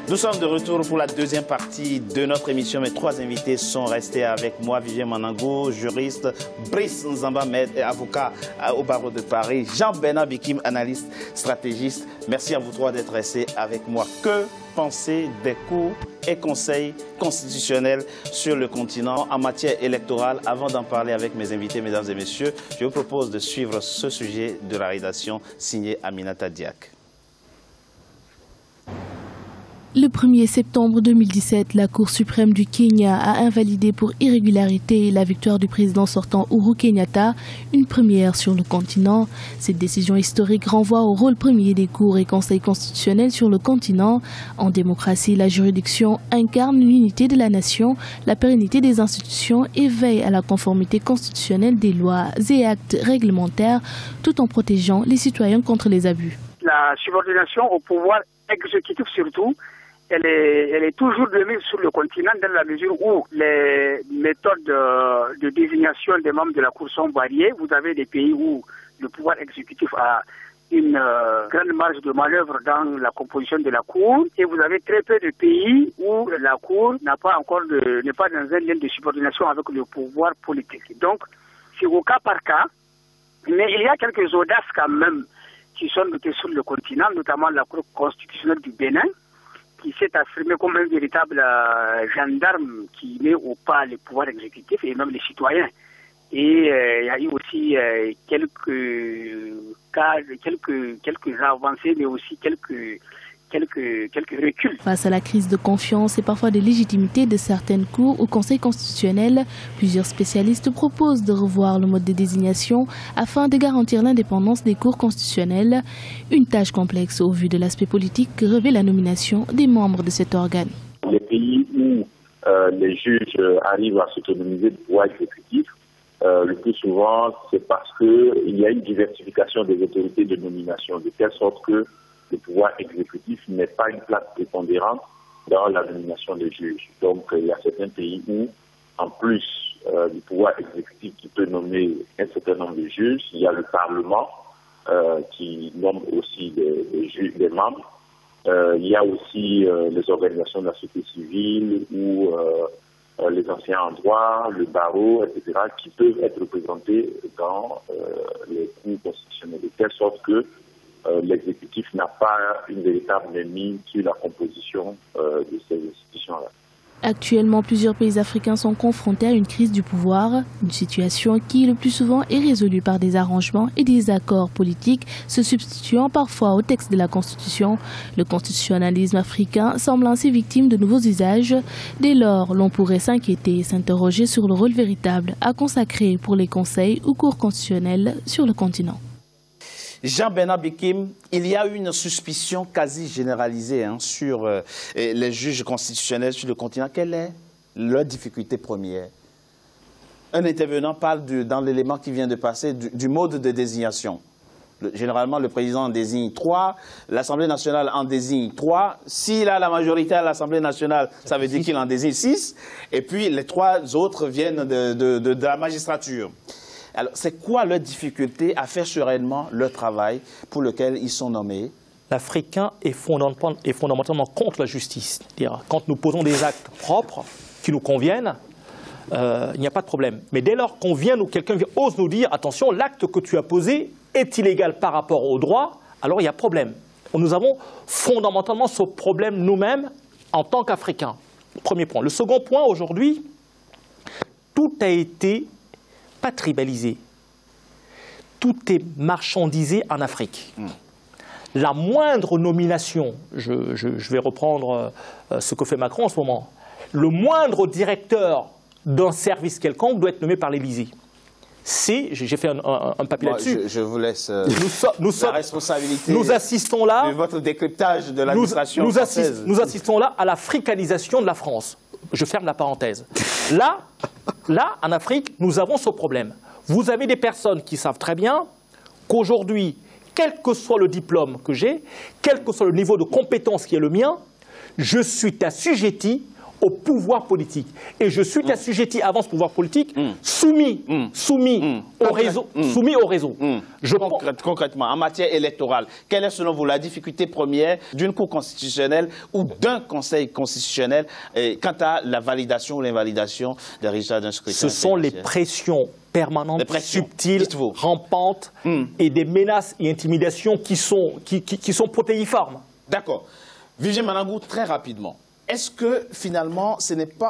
Nous sommes de retour pour la deuxième partie de notre émission. Mes trois invités sont restés avec moi. Vivien Manango, juriste, Brice Nzamba Med, avocat au barreau de Paris, Jean-Bernard Bikim, analyste stratégiste. Merci à vous trois d'être restés avec moi. Que penser des cours et conseils constitutionnels sur le continent en matière électorale? Avant d'en parler avec mes invités, mesdames et messieurs, je vous propose de suivre ce sujet de la rédaction signé Aminata Diak. Le 1er septembre 2017, la Cour suprême du Kenya a invalidé pour irrégularité la victoire du président sortant Uhuru Kenyatta, une première sur le continent. Cette décision historique renvoie au rôle premier des cours et conseils constitutionnels sur le continent. En démocratie, la juridiction incarne l'unité de la nation, la pérennité des institutions et veille à la conformité constitutionnelle des lois et actes réglementaires, tout en protégeant les citoyens contre les abus. La subordination au pouvoir exécutif surtout, elle est toujours de mise sur le continent dans la mesure où les méthodes de désignation des membres de la Cour sont variées. Vous avez des pays où le pouvoir exécutif a une grande marge de manœuvre dans la composition de la Cour et vous avez très peu de pays où la Cour n'est pas dans un lien de subordination avec le pouvoir politique. Donc, c'est au cas par cas, mais il y a quelques audaces quand même qui sont notées sur le continent, notamment la Cour constitutionnelle du Bénin, qui s'est affirmé comme un véritable gendarme qui met au pas le pouvoir exécutif et même les citoyens. Et il y a eu aussi quelques avancées, mais aussi quelques reculs. Face à la crise de confiance et parfois de légitimité de certaines cours au Conseil constitutionnel, plusieurs spécialistes proposent de revoir le mode de désignation afin de garantir l'indépendance des cours constitutionnelles. Une tâche complexe au vu de l'aspect politique que revêt la nomination des membres de cet organe. Les pays où les juges arrivent à s'autonomiser du pouvoir exécutif, le plus souvent, c'est parce qu'il y a une diversification des autorités de nomination, de telle sorte que le pouvoir exécutif n'est pas une place prépondérante dans la nomination des juges. Donc, il y a certains pays où, en plus du pouvoir exécutif qui peut nommer un certain nombre de juges, il y a le Parlement qui nomme aussi des membres. Il y a aussi les organisations de la société civile ou les anciens en droit, le barreau, etc., qui peuvent être représentés dans les cours constitutionnels, de telle sorte que l'exécutif n'a pas une véritable mise sur la composition de ces institutions-là. Actuellement, plusieurs pays africains sont confrontés à une crise du pouvoir, une situation qui, le plus souvent, est résolue par des arrangements et des accords politiques, se substituant parfois au texte de la Constitution. Le constitutionnalisme africain semble ainsi victime de nouveaux usages. Dès lors, l'on pourrait s'inquiéter et s'interroger sur le rôle véritable à consacrer pour les conseils ou cours constitutionnels sur le continent. Jean-Bernard Bikim, il y a une suspicion quasi généralisée sur les juges constitutionnels sur le continent. Quelle est leur difficulté première? Un intervenant parle dans l'élément qui vient de passer du mode de désignation. Généralement, le président en désigne 3, l'Assemblée nationale en désigne 3. S'il a la majorité à l'Assemblée nationale, ça veut dire qu'il en désigne 6. Et puis, les 3 autres viennent de la magistrature. Alors, c'est quoi leur difficulté à faire sereinement leur travail pour lequel ils sont nommés? L'Africain est fondamentalement contre la justice. Quand nous posons des actes propres qui nous conviennent, il n'y a pas de problème. Mais dès lors quelqu'un ose nous dire, attention, l'acte que tu as posé est illégal par rapport au droit, alors il y a problème. Nous avons fondamentalement ce problème nous-mêmes en tant qu'Africains. Premier point. Le second point, aujourd'hui, tout a été pas tribalisé. Tout est marchandisé en Afrique. La moindre nomination, je vais reprendre ce que fait Macron en ce moment, le moindre directeur d'un service quelconque doit être nommé par l'Élysée. J'ai fait un papier là-dessus. Je vous laisse la responsabilité nous assistons là, de votre décryptage de l'administration française. Nous assistons là à l'africalisation de la France. Je ferme la parenthèse. Là, en Afrique, nous avons ce problème. Vous avez des personnes qui savent très bien qu'aujourd'hui, quel que soit le diplôme que j'ai, quel que soit le niveau de compétence qui est le mien, je suis assujetti au pouvoir politique. Et je suis assujetti avant ce pouvoir politique, soumis au réseau. Concrètement, en matière électorale, quelle est selon vous la difficulté première d'une Cour constitutionnelle ou d'un Conseil constitutionnel quant à la validation ou l'invalidation des résultats d'un scrutin? Ce sont les pressions permanentes, subtiles, rampantes et des menaces et intimidations qui sont protéiformes. D'accord. Viviane Manangou, très rapidement. Est-ce que finalement,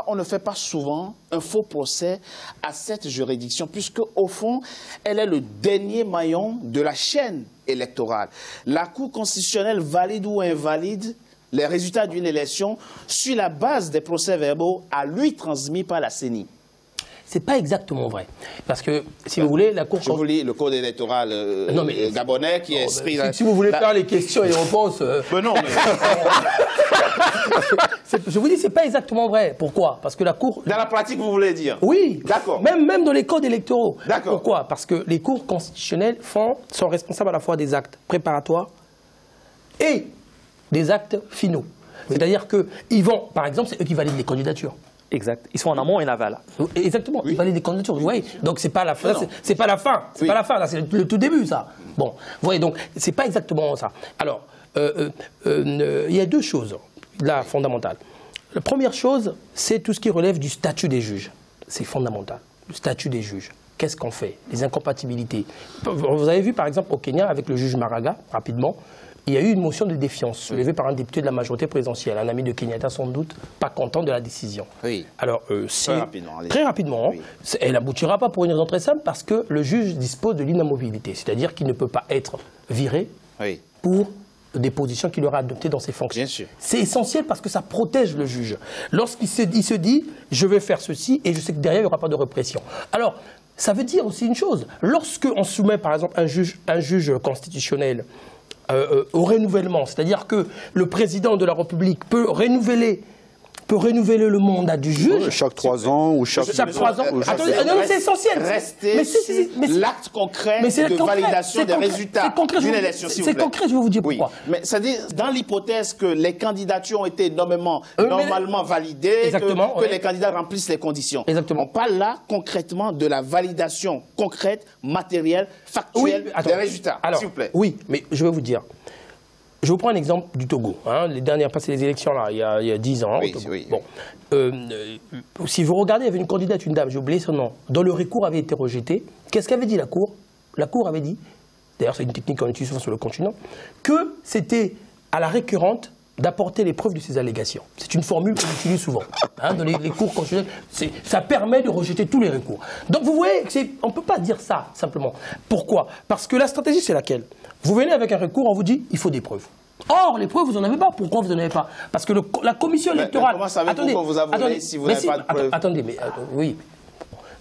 on ne fait pas souvent un faux procès à cette juridiction, puisque au fond, elle est le dernier maillon de la chaîne électorale. La Cour constitutionnelle valide ou invalide les résultats d'une élection sur la base des procès-verbaux à lui transmis par la CENI. C'est pas exactement vrai. Parce que, si vous voulez, la Cour... Je vous lis le code électoral gabonais qui est inscrit... Si vous voulez faire les questions et les réponses... non, mais... Je vous dis, c'est pas exactement vrai. Pourquoi? Parce que la Cour... Dans la pratique, vous voulez dire? Oui. D'accord. Même dans les codes électoraux. D'accord. Pourquoi? Parce que les cours constitutionnels sont responsables à la fois des actes préparatoires et des actes finaux. C'est-à-dire qu'ils vont... Par exemple, c'est eux qui valident les candidatures. Exact. Ils sont en amont et en aval. Exactement. Ils valident des candidatures. Vous voyez. Donc c'est pas la fin. C'est pas la fin. C'est pas la fin. Là, c'est le tout début, ça. Bon. Vous voyez. Donc c'est pas exactement ça. Alors, il y a deux choses là fondamentales. La première chose, c'est tout ce qui relève du statut des juges. C'est fondamental. Le statut des juges. Qu'est-ce qu'on fait? Les incompatibilités. Vous avez vu par exemple au Kenya avec le juge Maraga, rapidement. Il y a eu une motion de défiance soulevée par un député de la majorité présidentielle, un ami de Kenyatta sans doute, pas content de la décision. Oui. Alors, très rapidement, oui. Elle n'aboutira pas pour une raison très simple, parce que le juge dispose de l'inamovibilité, c'est-à-dire qu'il ne peut pas être viré pour des positions qu'il aura adoptées dans ses fonctions. Bien sûr. C'est essentiel parce que ça protège le juge. Lorsqu'il se dit, je vais faire ceci et je sais que derrière, il n'y aura pas de répression. Alors, ça veut dire aussi une chose. Lorsqu'on soumet, par exemple, un juge constitutionnel au renouvellement, c'est-à-dire que le président de la République peut renouveler le mandat du juge. Chaque 3 ans ou chaque 3 ans. Attendez, c'est essentiel. Rester l'acte concret de validation des résultats d'une élection, s'il vous plaît. C'est concret, je vais vous dire pourquoi. Mais ça dit, dans l'hypothèse que les candidatures ont été normalement validées, que les candidats remplissent les conditions. Exactement. On parle là concrètement de la validation concrète, matérielle, factuelle des résultats, s'il vous plaît. Oui, mais je vais vous dire. Je vous prends un exemple du Togo. Les dernières, passées les élections, là, il y a 10 ans. Oui, au Togo. oui. Bon. Si vous regardez, il y avait une candidate, une dame, j'ai oublié son nom, dont le recours avait été rejeté. Qu'est-ce qu'avait dit la Cour? La Cour avait dit, d'ailleurs c'est une technique qu'on utilise souvent sur le continent, que c'était à la récurrente d'apporter les preuves de ces allégations. C'est une formule qu'on utilise souvent. Dans les cours constitutionnels, ça permet de rejeter tous les recours. Donc vous voyez, on ne peut pas dire ça simplement. Pourquoi? Parce que la stratégie, c'est laquelle? Vous venez avec un recours, on vous dit, il faut des preuves. Or, les preuves, vous n'en avez pas. Pourquoi vous n'en avez pas? Parce que la commission électorale... Mais comment savez-vous qu'on vous avouez si vous n'avez pas de preuves? Attendez, oui.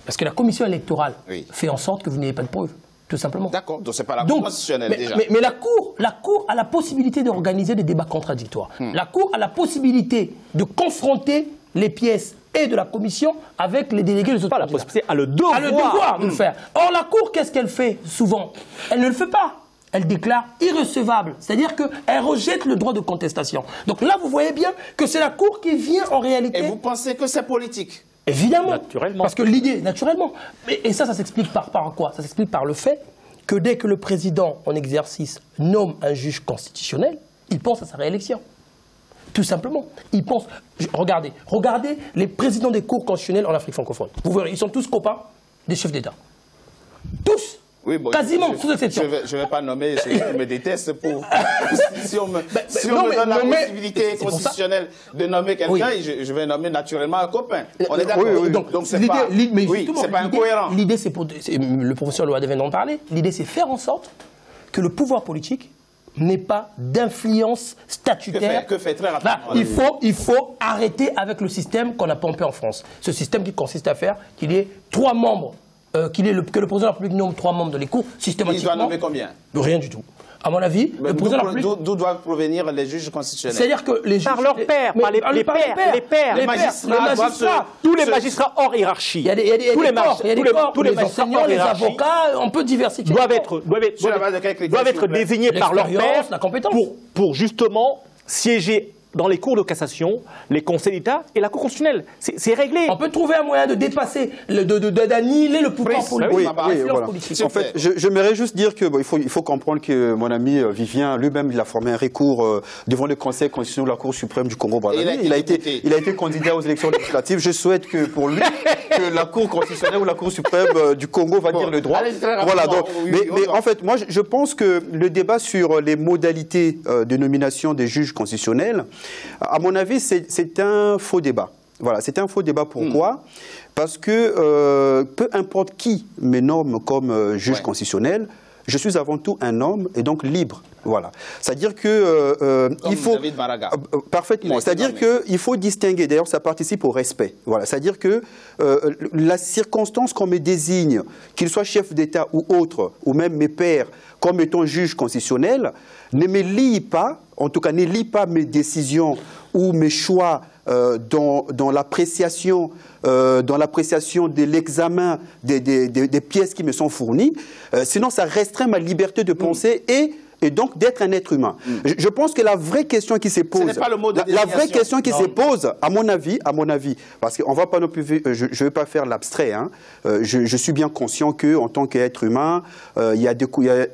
Parce que la commission électorale fait en sorte que vous n'ayez pas de preuves. Tout simplement. D'accord, donc c'est pas la Cour constitutionnelle déjà. Mais la Cour a la possibilité d'organiser des débats contradictoires. La Cour a la possibilité de confronter les pièces et de la commission avec les délégués des autres candidats. Pas la possibilité, elle a le devoir. Elle a le devoir de le faire. Or, la Cour, qu'est-ce qu'elle fait souvent? Elle ne le fait pas. Elle déclare irrecevable. C'est-à-dire qu'elle rejette le droit de contestation. Donc là, vous voyez bien que c'est la Cour qui vient en réalité... Et vous pensez que c'est politique? Évidemment. Naturellement. Parce que l'idée, naturellement. Et ça s'explique par quoi? Ça s'explique par le fait que dès que le président en exercice nomme un juge constitutionnel, il pense à sa réélection. Tout simplement. Il pense... Regardez les présidents des cours constitutionnelles en Afrique francophone. Vous verrez, ils sont tous copains des chefs d'État. Tous. Oui, bon, quasiment, sous exception. Je ne vais pas nommer ceux qui me détestent pour... si on me donne la possibilité constitutionnelle de nommer quelqu'un, je vais nommer naturellement un copain. On est d'accord. Oui. Donc c'est pas incohérent. L'idée, c'est le professeur Loade vient d'en parler, l'idée c'est faire en sorte que le pouvoir politique n'ait pas d'influence statutaire. Que fait très rapidement. Il faut arrêter avec le système qu'on a pompé en France. Ce système qui consiste à faire qu'il y ait 3 membres. Que le président de la République nomme 3 membres de les cours, systématiquement. Il doit nommer combien? Rien du tout. À mon avis, le président de la République... D'où doivent provenir les juges constitutionnels? C'est-à-dire que les juges... Par leurs pairs, par les pairs. Les magistrats. Tous les magistrats hors hiérarchie. Il y a des corps, tous les enseignants, les avocats, on peut diversifier. Doivent être désignés par leurs pairs pour justement siéger dans les cours de cassation, les conseils d'État et la Cour constitutionnelle. C'est réglé. On peut trouver un moyen de dépasser, d'annihiler le pouvoir politique. Voilà. En fait, j'aimerais juste dire que bon, il faut comprendre que mon ami Vivien, lui-même, il a formé un recours devant le Conseil constitutionnel de la Cour suprême du Congo-Brazzaville. Il a été candidat aux élections législatives. Je souhaite que pour lui, que la Cour constitutionnelle ou la Cour suprême du Congo va dire le droit. Voilà. Donc, mais en fait, moi, je pense que le débat sur les modalités de nomination des juges constitutionnels, à mon avis, c'est un faux débat. Voilà, c'est un faux débat. Pourquoi ? Parce que peu importe qui me nomme comme juge constitutionnel, je suis avant tout un homme et donc libre. Voilà. C'est-à-dire que il faut David Baraga. Parfaitement. C'est-à-dire qu'il faut distinguer. D'ailleurs, ça participe au respect. Voilà. C'est-à-dire que la circonstance qu'on me désigne, qu'il soit chef d'État ou autre, ou même mes pairs, comme étant juge constitutionnel, ne me lie pas, en tout cas ne lie pas mes décisions ou mes choix dans l'appréciation de l'examen des pièces qui me sont fournies. Sinon, ça restreint ma liberté de penser et donc d'être un être humain. Je pense que la vraie question qui se pose, la vraie question qui se pose, à mon avis, parce qu'on va pas non plus, je ne vais pas faire l'abstrait, hein, je suis bien conscient que en tant qu'être humain, il y a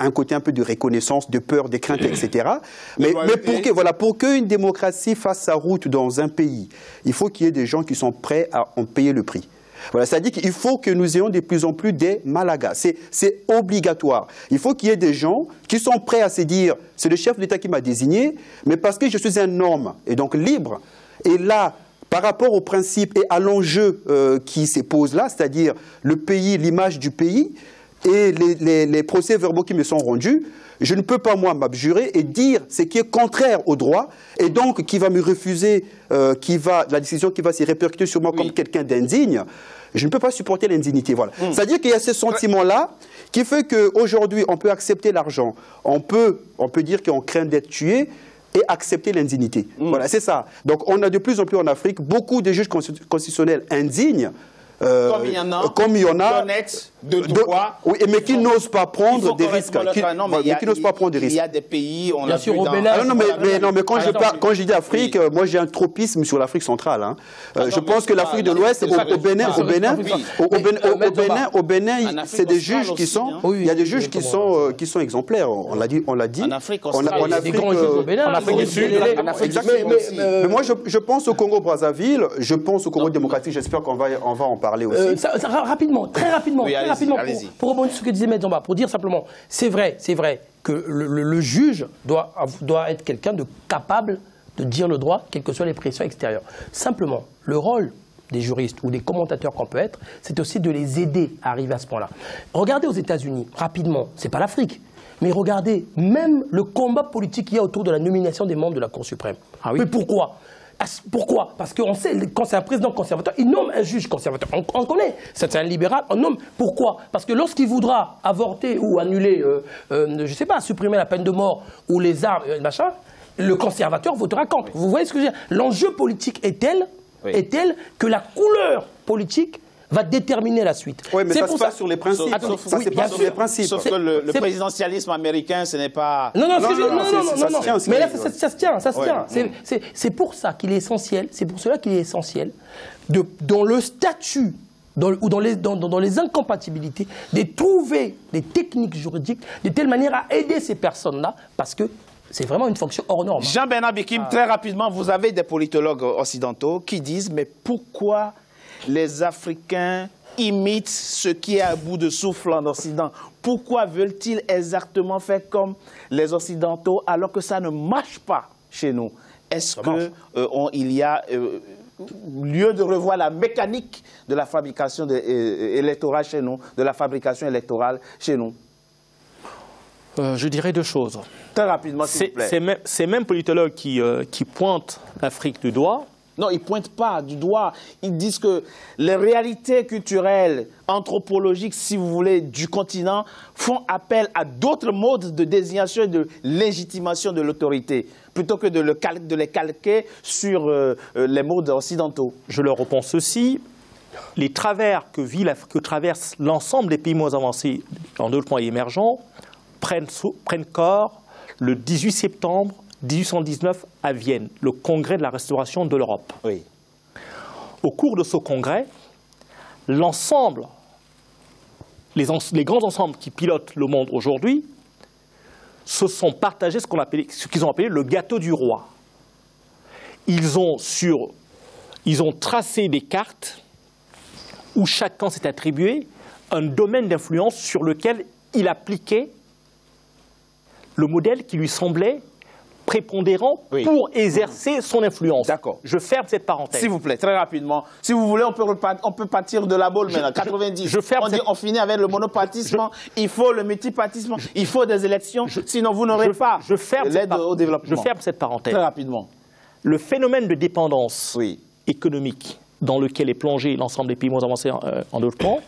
un côté un peu de reconnaissance, de peur, de crainte, etc. Mais pour qu'une démocratie fasse sa route dans un pays, il faut qu'il y ait des gens qui sont prêts à en payer le prix. Voilà, c'est-à-dire qu'il faut que nous ayons de plus en plus des malagas. C'est obligatoire. Il faut qu'il y ait des gens qui sont prêts à se dire « c'est le chef d'État qui m'a désigné, mais parce que je suis un homme et donc libre ». Et là, par rapport au principe et à l'enjeu qui se pose là, c'est-à-dire le pays, l'image du pays et les procès-verbaux qui me sont rendus, je ne peux pas, moi, m'abjurer et dire ce qui est contraire au droit et donc qui va me refuser, la décision qui va se répercuter sur moi comme quelqu'un d'indigne. Je ne peux pas supporter l'indignité. Voilà. C'est-à-dire qu'il y a ce sentiment-là qui fait qu'aujourd'hui, on peut accepter l'argent, on peut dire qu'on craint d'être tué et accepter l'indignité. Voilà, c'est ça. Donc on a de plus en plus en Afrique beaucoup de juges constitutionnels indignes. Comme il y en a, honnêtes, de droit, mais qui n'osent pas prendre des risques. Il y a des pays, on l'a vu au Bénin. Mais quand je dis Afrique, moi j'ai un tropisme sur l'Afrique centrale. Hein. Je pense que l'Afrique de l'Ouest, au Bénin, c'est des juges qui sont, il y a des juges qui sont exemplaires. On l'a dit. En Afrique, mais moi je pense au Congo-Brazzaville, je pense au Congo démocratique. J'espère qu'on va en parler aussi. Rapidement, très rapidement, pour rebondir sur ce que disait M. Zamba, pour dire simplement, c'est vrai que le juge doit être quelqu'un de capable de dire le droit, quelles que soient les pressions extérieures. Simplement, le rôle des juristes ou des commentateurs qu'on peut être, c'est aussi de les aider à arriver à ce point-là. Regardez aux États-Unis, rapidement, c'est pas l'Afrique, mais regardez même le combat politique qu'il y a autour de la nomination des membres de la Cour suprême. Mais pourquoi ? Parce qu'on sait, quand c'est un président conservateur, il nomme un juge conservateur. On connaît, c'est un libéral, on nomme. Pourquoi ? Parce que lorsqu'il voudra avorter ou annuler, je ne sais pas, supprimer la peine de mort ou les armes, machin, le conservateur votera contre. Vous voyez ce que je veux dire ? L'enjeu politique est tel que la couleur politique va déterminer la suite. Oui, mais ça se passe sur les principes. Sauf que le présidentialisme américain, ce n'est pas... Non. Mais là, ça se tient. C'est pour ça qu'il est essentiel, dans le statut, ou dans les incompatibilités, de trouver des techniques juridiques de telle manière à aider ces personnes-là, parce que c'est vraiment une fonction hors norme. Jean-Bernard Bikim, très rapidement, vous avez des politologues occidentaux qui disent, mais pourquoi les Africains imitent ce qui est à bout de souffle en Occident? Pourquoi veulent-ils exactement faire comme les Occidentaux alors que ça ne marche pas chez nous? Est-ce qu'il y a lieu de revoir la mécanique de la fabrication électorale chez nous, de la fabrication électorale chez nous? Je dirais deux choses. Très rapidement, s'il vous plaît. Ces mêmes politologues qui pointent l'Afrique du doigt. Non, ils ne pointent pas du doigt. Ils disent que les réalités culturelles, anthropologiques, si vous voulez, du continent font appel à d'autres modes de désignation et de légitimation de l'autorité, plutôt que de les calquer sur les modes occidentaux. Je leur réponds ceci. Les travers que traversent l'ensemble des pays moins avancés en développement et émergents prennent corps le 18 septembre 1819 à Vienne, le congrès de la restauration de l'Europe. Oui. Au cours de ce congrès, l'ensemble, les grands ensembles qui pilotent le monde aujourd'hui se sont partagés ce qu'ils ont appelé le gâteau du roi. Ils ont tracé des cartes où chacun s'est attribué un domaine d'influence sur lequel il appliquait le modèle qui lui semblait prépondérant pour exercer son influence. D'accord. Je ferme cette parenthèse. S'il vous plaît, très rapidement. Si vous voulez, on peut partir de la boule maintenant. 90. On finit avec le monopartisme. Il faut le multipartisme. Il faut des élections. Sinon, vous n'aurez pas l'aide au développement. Je ferme cette parenthèse. Très rapidement. Le phénomène de dépendance économique dans lequel est plongé l'ensemble des pays moins avancés en développement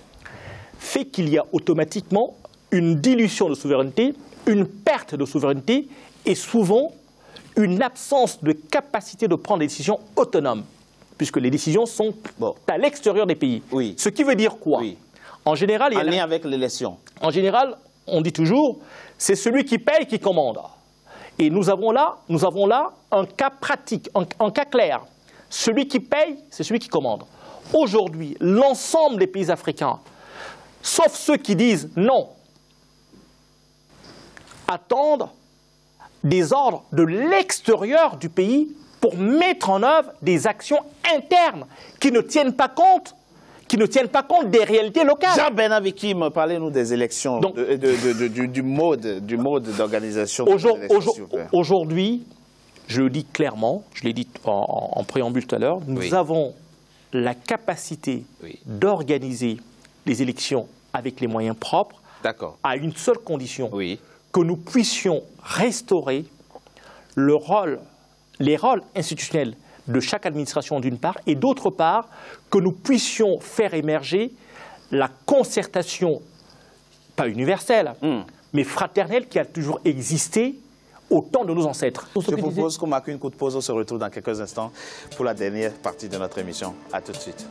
fait qu'il y a automatiquement une dilution de souveraineté, une perte de souveraineté et souvent une absence de capacité de prendre des décisions autonomes, puisque les décisions sont à l'extérieur des pays. Oui. Ce qui veut dire quoi? En général, en lien avec l'élection. En général, on dit toujours, c'est celui qui paye qui commande. Et nous avons là un cas pratique, un cas clair. Celui qui paye, c'est celui qui commande. Aujourd'hui, l'ensemble des pays africains, sauf ceux qui disent non, attendent des ordres de l'extérieur du pays pour mettre en œuvre des actions internes qui ne tiennent pas compte des réalités locales. Jean-Bernard Bikim, parlez-nous des élections, du mode d'organisation. Aujourd'hui, je le dis clairement, je l'ai dit en préambule tout à l'heure, nous avons la capacité d'organiser les élections avec les moyens propres, à une seule condition, que nous puissions restaurer les rôles institutionnels de chaque administration d'une part, et d'autre part, que nous puissions faire émerger la concertation, pas universelle, mais fraternelle, qui a toujours existé au temps de nos ancêtres. Je propose qu'on marque une courte pause, on se retrouve dans quelques instants pour la dernière partie de notre émission. À tout de suite.